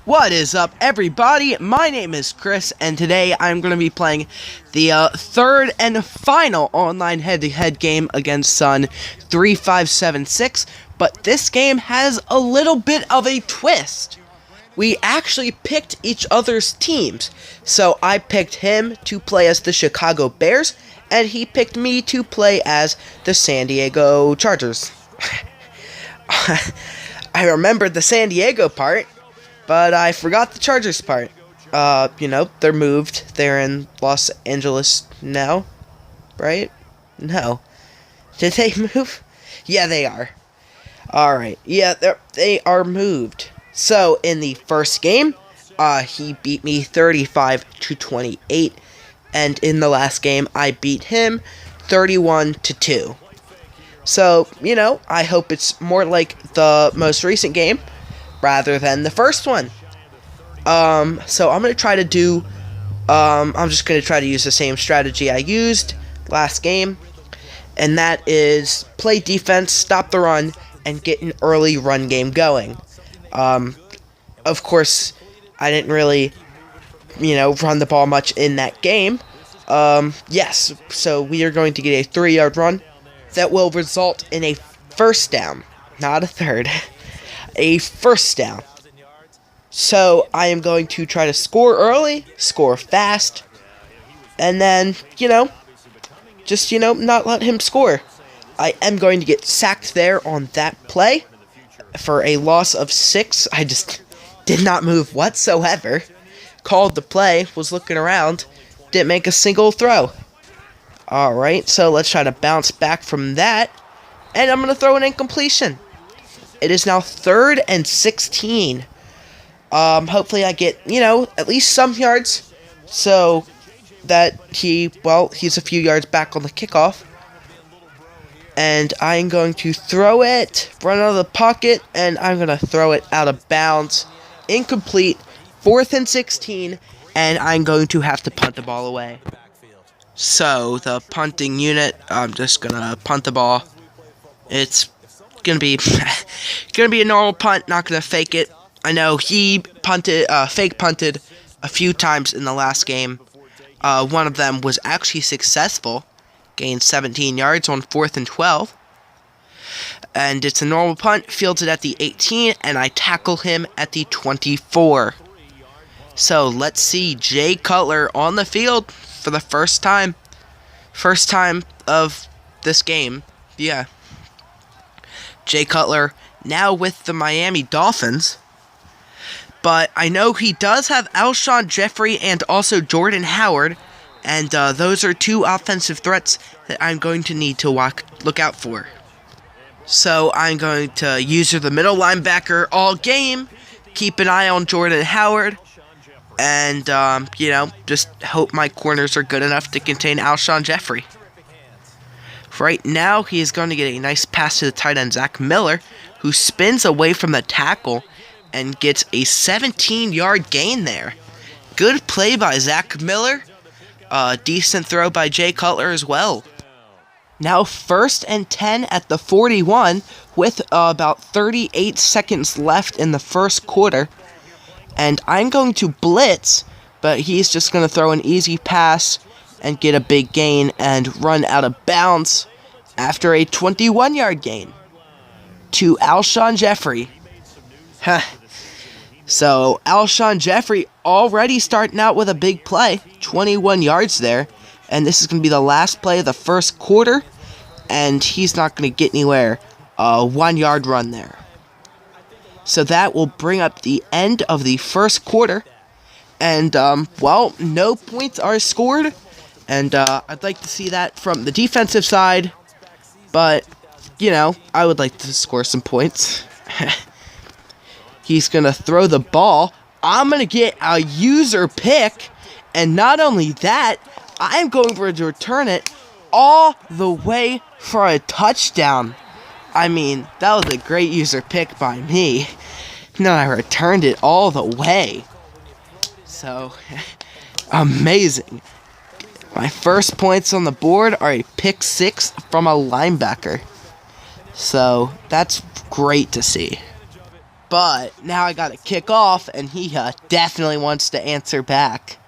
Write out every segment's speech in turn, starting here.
What is up, everybody? My name is Chris, and today I'm going to be playing the third and final online head-to-head game against Son3576, but this game has a little bit of a twist. We actually picked each other's teams, so I picked him to play as the Chicago Bears, and he picked me to play as the San Diego Chargers. I remembered the San Diego part, but I forgot the Chargers part. They're moved. They're in Los Angeles now, right? No. Did they move? Yeah, they are. Alright, yeah, they are moved. So, in the first game, he beat me 35-28, and in the last game, I beat him 31-2. So, I hope it's more like the most recent game, rather than the first one. So I'm going to try to do, I'm just going to try to use the same strategy I used last game, and that is play defense, stop the run, and get an early run game going. Of course, I didn't really, run the ball much in that game. Yes, so we are going to get a 3-yard run that will result in a first down, not a third. A first down. So I am going to try to score early, score fast, and then, not let him score. I am going to get sacked there on that play for a loss of 6. I just did not move whatsoever. Called the play, was looking around, didn't make a single throw. Alright, so let's try to bounce back from that, and I'm going to throw an incompletion. It is now 3rd and 16. Hopefully I get, at least some yards, so that he's a few yards back on the kickoff. And I'm going to throw it, run out of the pocket, and I'm going to throw it out of bounds. Incomplete, 4th and 16, and I'm going to have to punt the ball away. So, the punting unit, I'm just going to punt the ball. It's gonna be a normal punt, not gonna fake it. I know he fake punted a few times in the last game. One of them was actually successful, gained 17 yards on 4th and 12. And it's a normal punt, fields it at the 18, and I tackle him at the 24. So let's see Jay Cutler on the field for the first time of this game. Yeah. Jay Cutler now with the Miami Dolphins, but I know he does have Alshon Jeffrey and also Jordan Howard, and those are two offensive threats that I'm going to need to look out for. So I'm going to use the middle linebacker all game, keep an eye on Jordan Howard, and just hope my corners are good enough to contain Alshon Jeffrey. Right now, he is going to get a nice pass to the tight end, Zach Miller, who spins away from the tackle and gets a 17-yard gain there. Good play by Zach Miller. Decent throw by Jay Cutler as well. Now 1st and 10 at the 41 with about 38 seconds left in the first quarter. And I'm going to blitz, but he's just going to throw an easy pass and get a big gain and run out of bounds after a 21-yard gain to Alshon Jeffrey. So Alshon Jeffrey already starting out with a big play, 21 yards there, and this is going to be the last play of the first quarter, and he's not going to get anywhere. 1-yard run there. So that will bring up the end of the first quarter, and no points are scored. And I'd like to see that from the defensive side, but, I would like to score some points. He's going to throw the ball. I'm going to get a user pick, and not only that, I'm going to return it all the way for a touchdown. I mean, that was a great user pick by me. No, I returned it all the way. So, amazing. My first points on the board are a pick 6 from a linebacker. So, that's great to see. But now I got to kick off, and he definitely wants to answer back.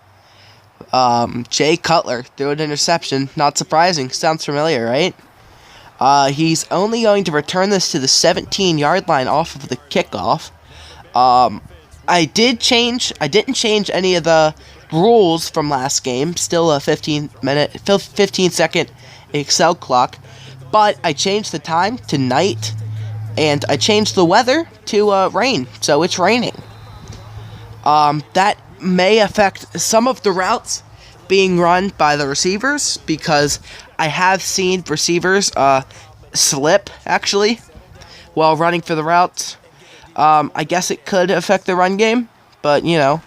Jay Cutler threw an interception. Not surprising. Sounds familiar, right? He's only going to return this to the 17-yard line off of the kickoff. I didn't change any of the rules from last game. Still a 15-second Excel clock. But I changed the time to night. And I changed the weather to rain, so it's raining. That may affect some of the routes being run by the receivers, because I have seen receivers slip, actually, while running for the routes. I guess it could affect the run game, but, you know,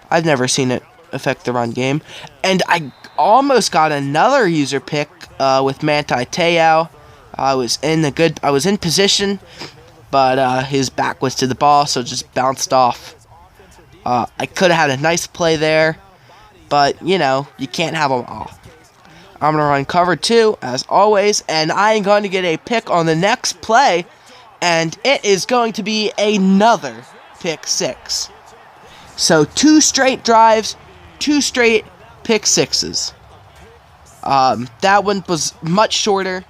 I've never seen it affect the run game. And I almost got another user pick with Manti Te'o. I was in position, but his back was to the ball, so it just bounced off. I could have had a nice play there, but, you know, you can't have them all. I'm going to run cover 2, as always, and I am going to get a pick on the next play, and it is going to be another pick 6. So 2 straight drives, 2 straight pick 6s. That one was much shorter.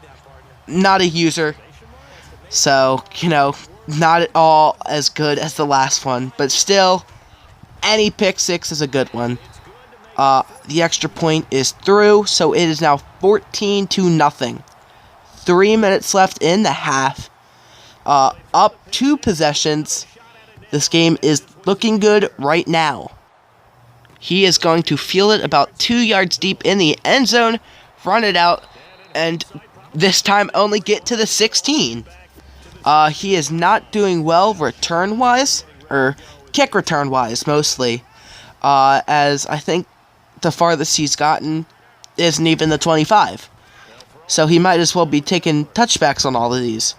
Not a user, so, you know, not at all as good as the last one, but still, any pick 6 is a good one. The extra point is through, so it is now 14-0. 3 minutes left in the half. Up 2 possessions. This game is looking good right now. He is going to field it about 2 yards deep in the end zone, run it out, and this time only get to the 16. He is not doing well return-wise, or kick return-wise, mostly, as I think the farthest he's gotten isn't even the 25. So he might as well be taking touchbacks on all of these.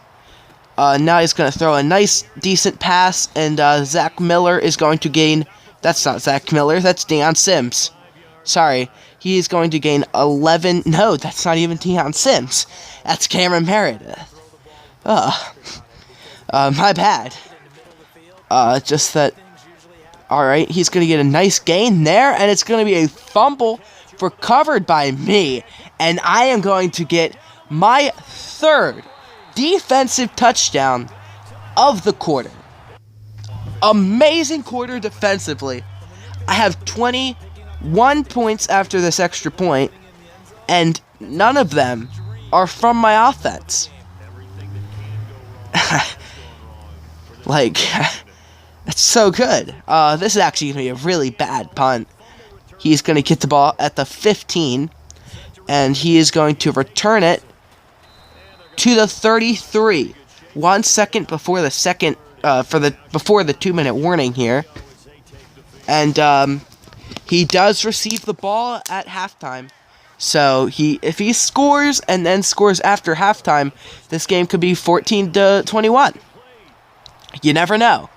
Now he's going to throw a nice, decent pass, and Zach Miller is going to gain... That's not Zach Miller, that's Deion Sims. Sorry. He is going to gain 11... No, that's not even Deion Sims. That's Cameron Meredith. My bad. Just that... Alright, he's going to get a nice gain there, and it's going to be a fumble recovered by me. And I am going to get my 3rd defensive touchdown of the quarter. Amazing quarter defensively. I have 21 points after this extra point, and none of them are from my offense. Like, it's so good. This is actually going to be a really bad punt. He's going to get the ball at the 15, and he is going to return it to the 33. 1 second before the second, before the 2-minute warning here. And, he does receive the ball at halftime. So, if he scores and then scores after halftime, this game could be 14-21. You never know.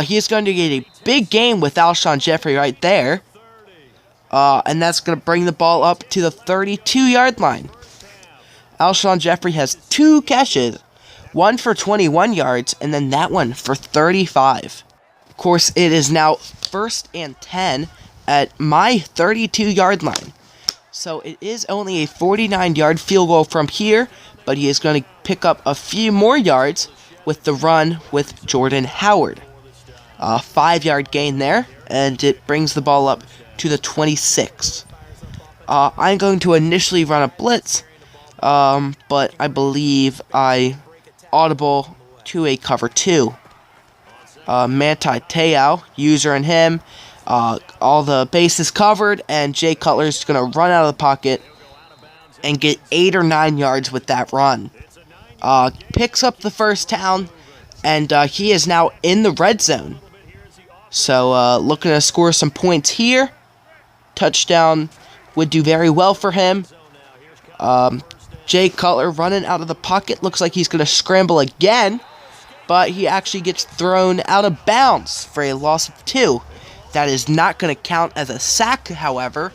He is going to get a big game with Alshon Jeffrey right there. And that's going to bring the ball up to the 32-yard line. Alshon Jeffrey has 2 catches. One for 21 yards, and then that one for 35. Of course, it is now 1st and 10 at my 32-yard line. So it is only a 49-yard field goal from here, but he is going to pick up a few more yards with the run with Jordan Howard. 5-yard gain there, and it brings the ball up to the 26. I'm going to initially run a blitz, but I believe I audible to a cover 2. Manti Te'o, user and him, all the bases covered, and Jay Cutler's going to run out of the pocket and get 8 or 9 yards with that run. Picks up the first down, and he is now in the red zone. So, looking to score some points here. Touchdown would do very well for him. Jay Cutler running out of the pocket. Looks like he's going to scramble again. But he actually gets thrown out of bounds for a loss of 2. That is not going to count as a sack, however,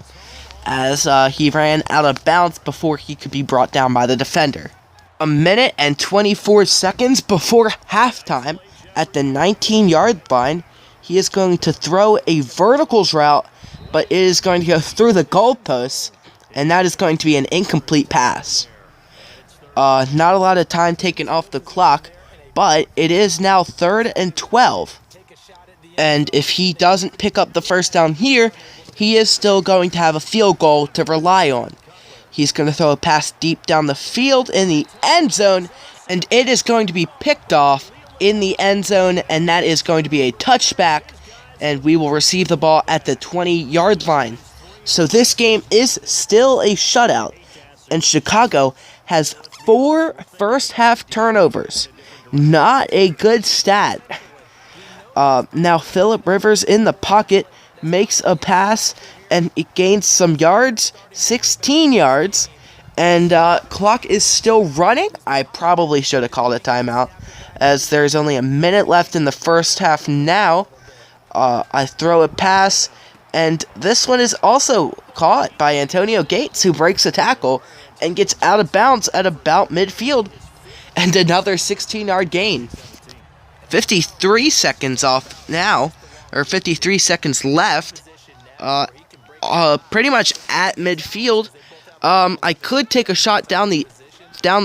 as he ran out of bounds before he could be brought down by the defender. 1 minute and 24 seconds before halftime, at the 19-yard line. He is going to throw a verticals route, but it is going to go through the goalposts, and that is going to be an incomplete pass. Not a lot of time taken off the clock, but it is now 3rd and 12. And if he doesn't pick up the first down here, he is still going to have a field goal to rely on. He's going to throw a pass deep down the field in the end zone, and it is going to be picked off in the end zone, and that is going to be a touchback, and we will receive the ball at the 20-yard line. So this game is still a shutout, and Chicago has 4 first-half turnovers. Not a good stat. Now Phillip Rivers in the pocket makes a pass, and it gains some yards, 16 yards, and clock is still running. I probably should have called a timeout, as there's only a minute left in the first half now. I throw a pass, and this one is also caught by Antonio Gates, who breaks a tackle and gets out of bounds at about midfield, and another 16-yard gain. 53 seconds off now, or 53 seconds left, pretty much at midfield. I could take a shot down the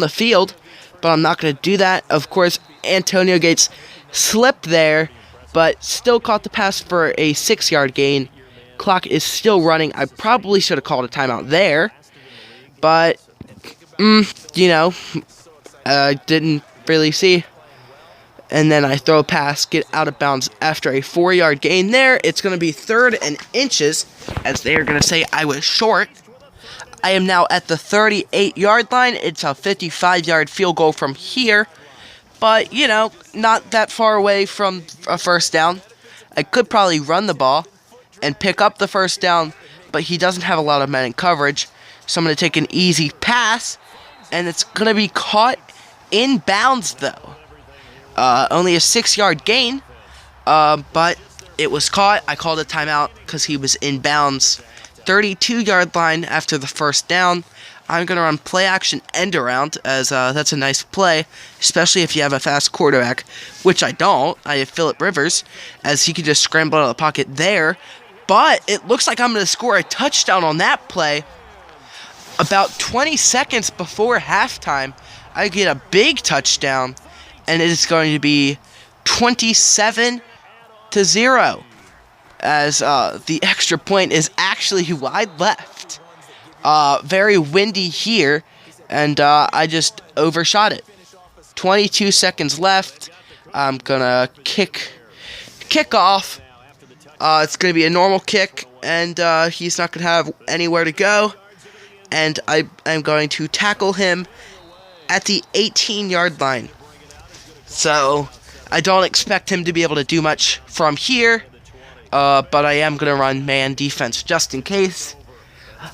field, but I'm not going to do that. Of course, Antonio Gates slipped there, but still caught the pass for a 6-yard gain. Clock is still running. I probably should have called a timeout there, but, didn't really see. And then I throw a pass, get out of bounds after a 4-yard gain there. It's going to be 3rd and inches, as they are going to say I was short. I am now at the 38-yard line. It's a 55-yard field goal from here. But, not that far away from a first down. I could probably run the ball and pick up the first down, but he doesn't have a lot of men in coverage. So I'm going to take an easy pass, and it's going to be caught in bounds, though. Only a 6-yard gain, but it was caught. I called a timeout because he was in bounds. 32-yard line after the first down. I'm going to run play action end around, as that's a nice play, especially if you have a fast quarterback, which I don't. I have Phillip Rivers, as he can just scramble out of the pocket there. But it looks like I'm going to score a touchdown on that play. About 20 seconds before halftime, I get a big touchdown, and it is going to be 27-0, as the extra point is actually wide left. Very windy here, and I just overshot it. 22 seconds left. I'm gonna kick off. It's gonna be a normal kick, and he's not gonna have anywhere to go. And I'm going to tackle him at the 18-yard line. So I don't expect him to be able to do much from here, but I am going to run man defense just in case.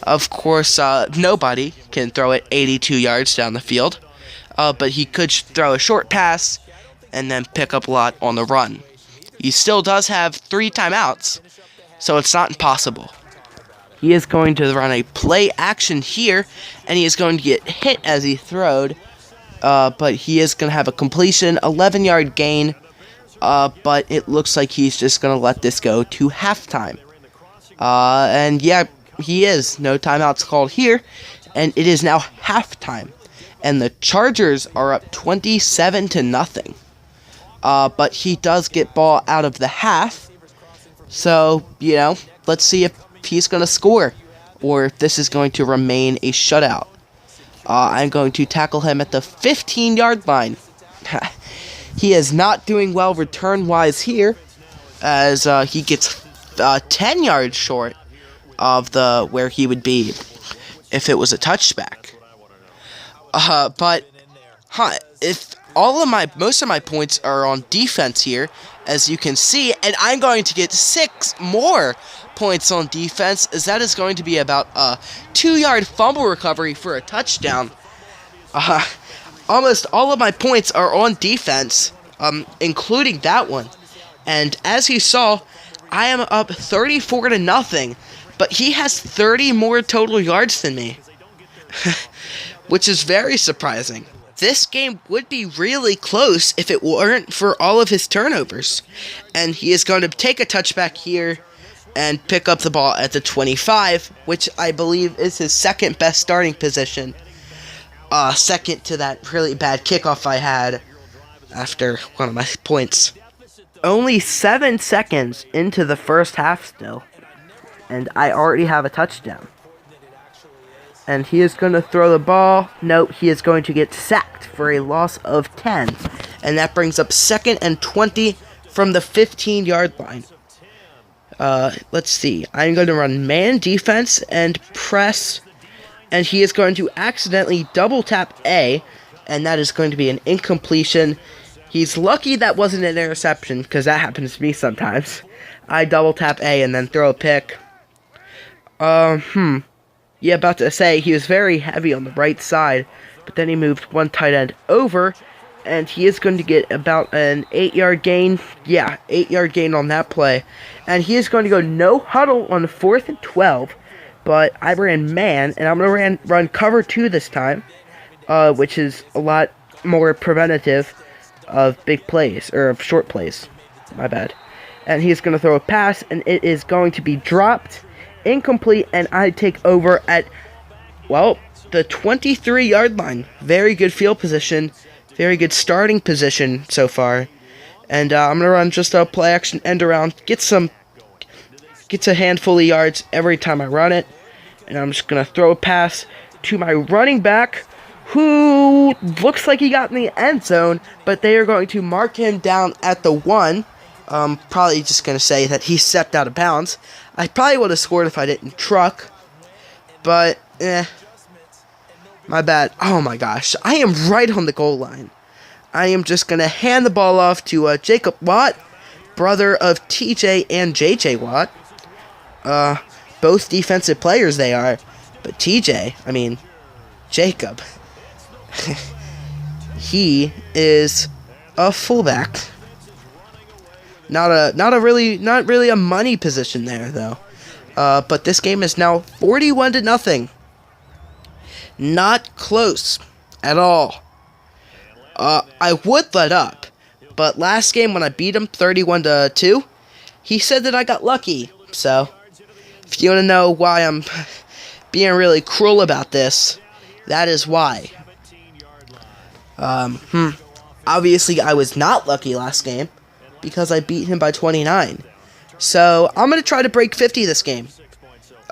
Of course, nobody can throw it 82 yards down the field, but he could throw a short pass and then pick up a lot on the run. He still does have 3 timeouts, so it's not impossible. He is going to run a play action here, and he is going to get hit as he throwed. But he is going to have a completion, 11-yard gain, but it looks like he's just going to let this go to halftime. And yeah, he is. No timeouts called here, and it is now halftime. And the Chargers are up 27-0. But he does get ball out of the half, so, let's see if he's going to score, or if this is going to remain a shutout. I'm going to tackle him at the 15-yard line. He is not doing well return-wise here, as he gets 10 yards short of where he would be if it was a touchback. But if most of my points are on defense here, as you can see, and I'm going to get 6 more points on defense, as that is going to be about a 2-yard fumble recovery for a touchdown. Almost all of my points are on defense, including that one. And as you saw, I am up 34-0, but he has 30 more total yards than me, which is very surprising. this game would be really close if it weren't for all of his turnovers. And he is going to take a touchback here and pick up the ball at the 25, which I believe is his second best starting position. Second to that really bad kickoff I had after one of my points. Only 7 seconds into the first half still, and I already have a touchdown. And he is going to throw the ball. Nope, he is going to get sacked for a loss of 10. And that brings up 2nd and 20 from the 15-yard line. Let's see. I'm going to run man defense and press. And he is going to accidentally double tap A. And that is going to be an incompletion. He's lucky that wasn't an interception, because that happens to me sometimes. I double tap A and then throw a pick. Yeah, about to say, he was very heavy on the right side, but then he moved one tight end over, and he is going to get about an 8-yard gain. Yeah, 8-yard gain on that play. And he is going to go no huddle on 4th and 12, but I ran man, and I'm going to run cover 2 this time, which is a lot more preventative of big plays, or of short plays. My bad. And he's going to throw a pass, and it is going to be dropped. Incomplete, and I take over at, well, the 23-yard line. Very good field position. Very good starting position so far. And I'm going to run just a play action end around. Gets a handful of yards every time I run it. And I'm just going to throw a pass to my running back, who looks like he got in the end zone, but they are going to mark him down at the 1. Probably just going to say that he stepped out of bounds. I probably would have scored if I didn't truck. But, my bad. Oh my gosh. I am right on the goal line. I am just going to hand the ball off to Jacob Watt, brother of TJ and JJ Watt. Both defensive players they are. But Jacob, he is a fullback. Not really a money position there though. But this game is now 41-0. Not close at all. I would let up, but last game when I beat him 31-2, he said that I got lucky. So, if you want to know why I'm being really cruel about this, that is why. Obviously, I was not lucky last game, because I beat him by 29. So, I'm going to try to break 50 this game.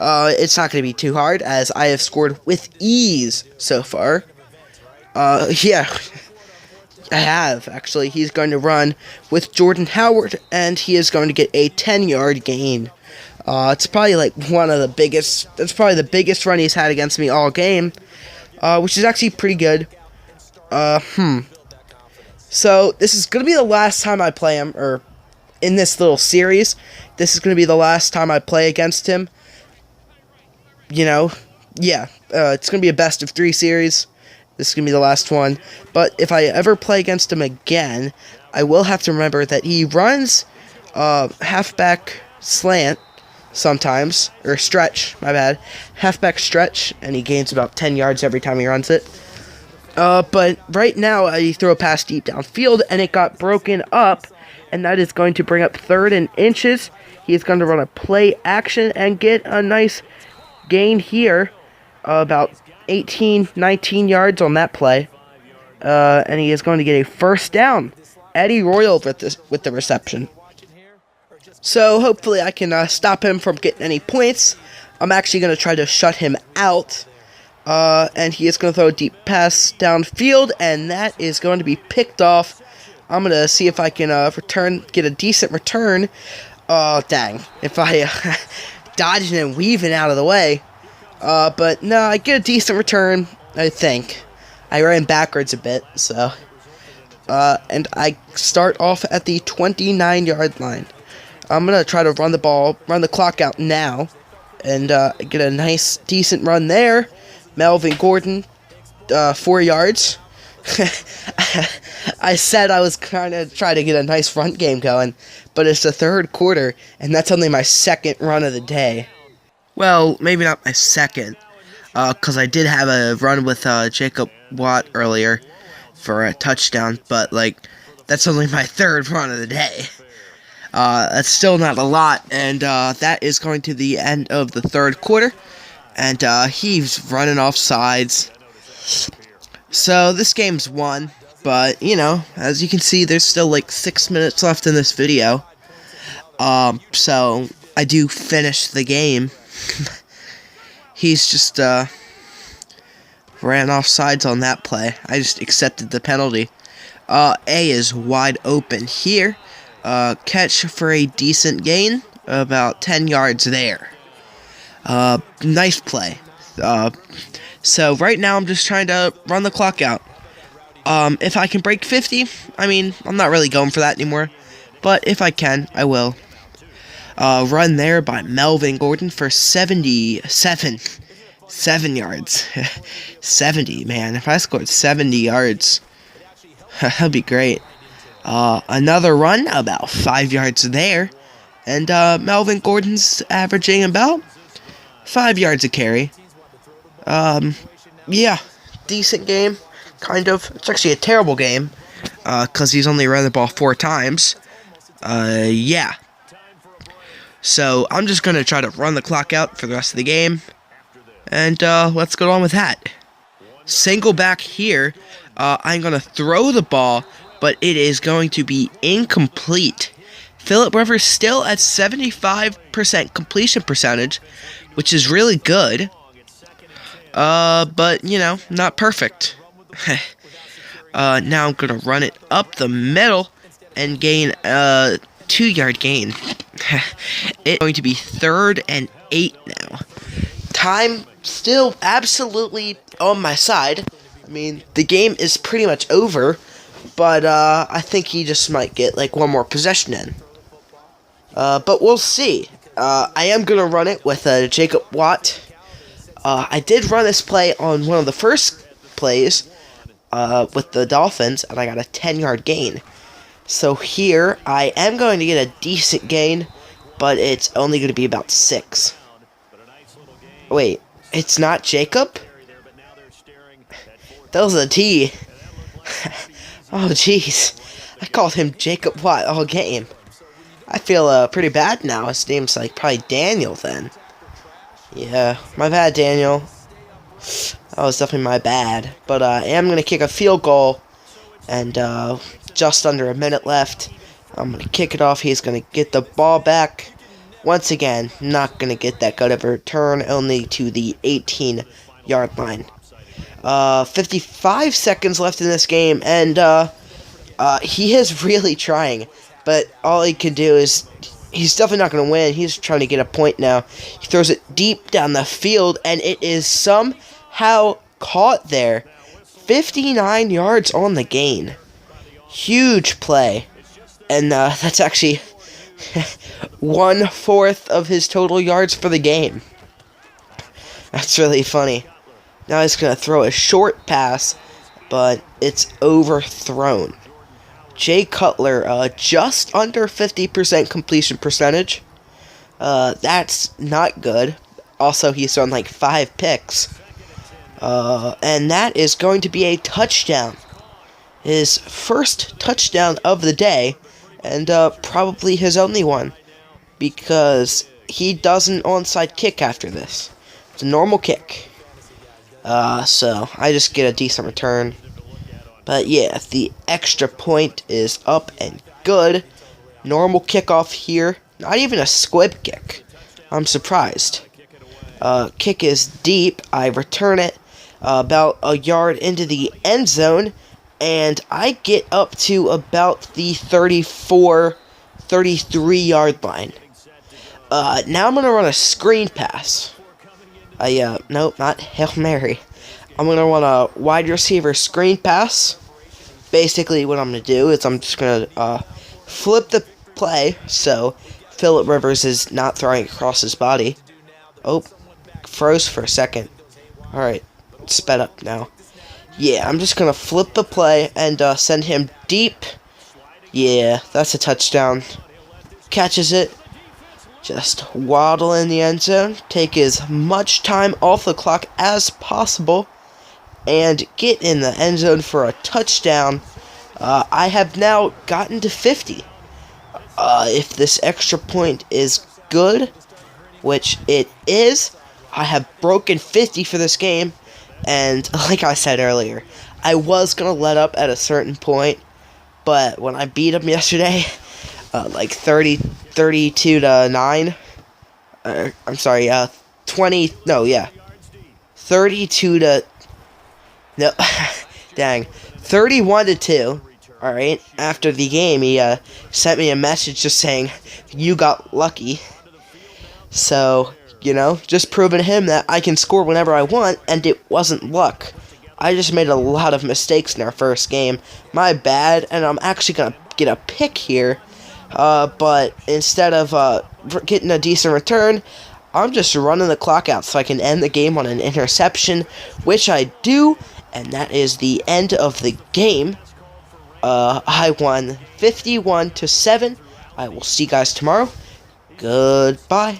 It's not going to be too hard, as I have scored with ease so far. Yeah, I have, actually. He's going to run with Jordan Howard, and he is going to get a 10-yard gain. It's probably like that's probably the biggest run he's had against me all game, which is actually pretty good. So, this is going to be the last time I play him, or in this little series, this is going to be the last time I play against him. You know, yeah, it's going to be a best of 3 series. This is going to be the last one. But if I ever play against him again, I will have to remember that he runs halfback slant sometimes, or stretch, my bad. Halfback stretch, and he gains about 10 yards every time he runs it. But right now, I throw a pass deep downfield, and it got broken up, and that is going to bring up 3rd and inches. He is going to run a play action and get a nice gain here, about 19 yards on that play. And he is going to get a first down. Eddie Royal with the reception. So hopefully I can stop him from getting any points. I'm actually going to try to shut him out. And he is going to throw a deep pass downfield, and that is going to be picked off. I'm going to see if I can get a decent return. Oh, dang. If I dodging and weaving out of the way. But no, I get a decent return, I think. I ran backwards a bit, so. And I start off at the 29-yard line. I'm going to try to run the clock out now, and get a nice, decent run there. Melvin Gordon, 4 yards. I said I was kind of trying to get a nice front game going, but it's the 3rd quarter, and that's only my 2nd run of the day. Well, maybe not my 2nd, because I did have a run with Jacob Watt earlier, for a touchdown, but, like, that's only my third run of the day. That's still not a lot, and that is going to the end of the third quarter, and he's running off sides. So this game's won, but, you know, as you can see, there's still like 6 minutes left in this video. So I do finish the game. He's just ran off sides on that play. I just accepted the penalty. A is wide open here. Catch for a decent gain, about 10 yards there. Nice play. So right now I'm just trying to run the clock out. If I can break 50, I mean, I'm not really going for that anymore, but if I can, I will. Run there by Melvin Gordon for 7 yards. 70, man. If I scored 70 yards, that'd be great. Another run, about 5 yards there. And Melvin Gordon's averaging about 5 yards a carry. Yeah, decent game, kind of. It's actually a terrible game, because he's only run the ball 4 times. Yeah. So, I'm just going to try to run the clock out for the rest of the game. And, let's go on with that. Single back here. I'm going to throw the ball, but it is going to be incomplete. Phillip Rivers still at 75% completion percentage, which is really good. But, you know, not perfect. Now I'm going to run it up the middle and gain a 2-yard gain. It's going to be 3rd and 8 now. Time still absolutely on my side. I mean, the game is pretty much over, but I think he just might get like one more possession in. But we'll see. I am going to run it with Jacob Watt. I did run this play on one of the first plays with the Dolphins, and I got a 10-yard gain. So here, I am going to get a decent gain, but it's only going to be about 6. Wait, it's not Jacob? That was a T. Oh, jeez. I called him Jacob Watt all game. I feel pretty bad now. His name's like probably Daniel then. Yeah, my bad, Daniel. That was definitely my bad. But I am going to kick a field goal. And just under a minute left. I'm going to kick it off. He's going to get the ball back. Once again, not going to get that good of a return. Only to the 18-yard line. 55 seconds left in this game. And he is really trying. But all he can do is... He's definitely not going to win. He's trying to get a point now. He throws it deep down the field, and it is somehow caught there. 59 yards on the gain. Huge play. And that's actually 1/4 of his total yards for the game. That's really funny. Now he's going to throw a short pass, but it's overthrown. Jay Cutler, just under 50% completion percentage. That's not good. Also, he's thrown like 5 picks. And that is going to be a touchdown. His first touchdown of the day, and probably his only one. Because he does an onside kick after this. It's a normal kick. So, I just get a decent return. But yeah, the extra point is up and good. Normal kickoff here. Not even a squib kick. I'm surprised. Kick is deep. I return it about a yard into the end zone. And I get up to about the 34, 33-yard line. Now I'm going to run a screen pass. Nope, not Hail Mary. I'm going to run a wide receiver screen pass. Basically, what I'm going to do is I'm just going to flip the play so Phillip Rivers is not throwing across his body. Oh, froze for a second. Alright, sped up now. Yeah, I'm just going to flip the play and send him deep. Yeah, that's a touchdown. Catches it. Just waddle in the end zone. Take as much time off the clock as possible. and get in the end zone for a touchdown. I have now gotten to 50. If this extra point is good, which it is, I have broken 50 for this game. And like I said earlier, I was going to let up at a certain point, but when I beat him yesterday, like 32 to 9, I'm sorry, 32 to, no, dang, 31 to 2, alright, after the game, he, sent me a message just saying, you got lucky. So, you know, just proving to him that I can score whenever I want, and it wasn't luck. I just made a lot of mistakes in our first game. My bad, and I'm actually going to get a pick here. But instead of getting a decent return, I'm just running the clock out so I can end the game on an interception, which I do, and that is the end of the game. I won 51 to 7. I will see you guys tomorrow. Goodbye.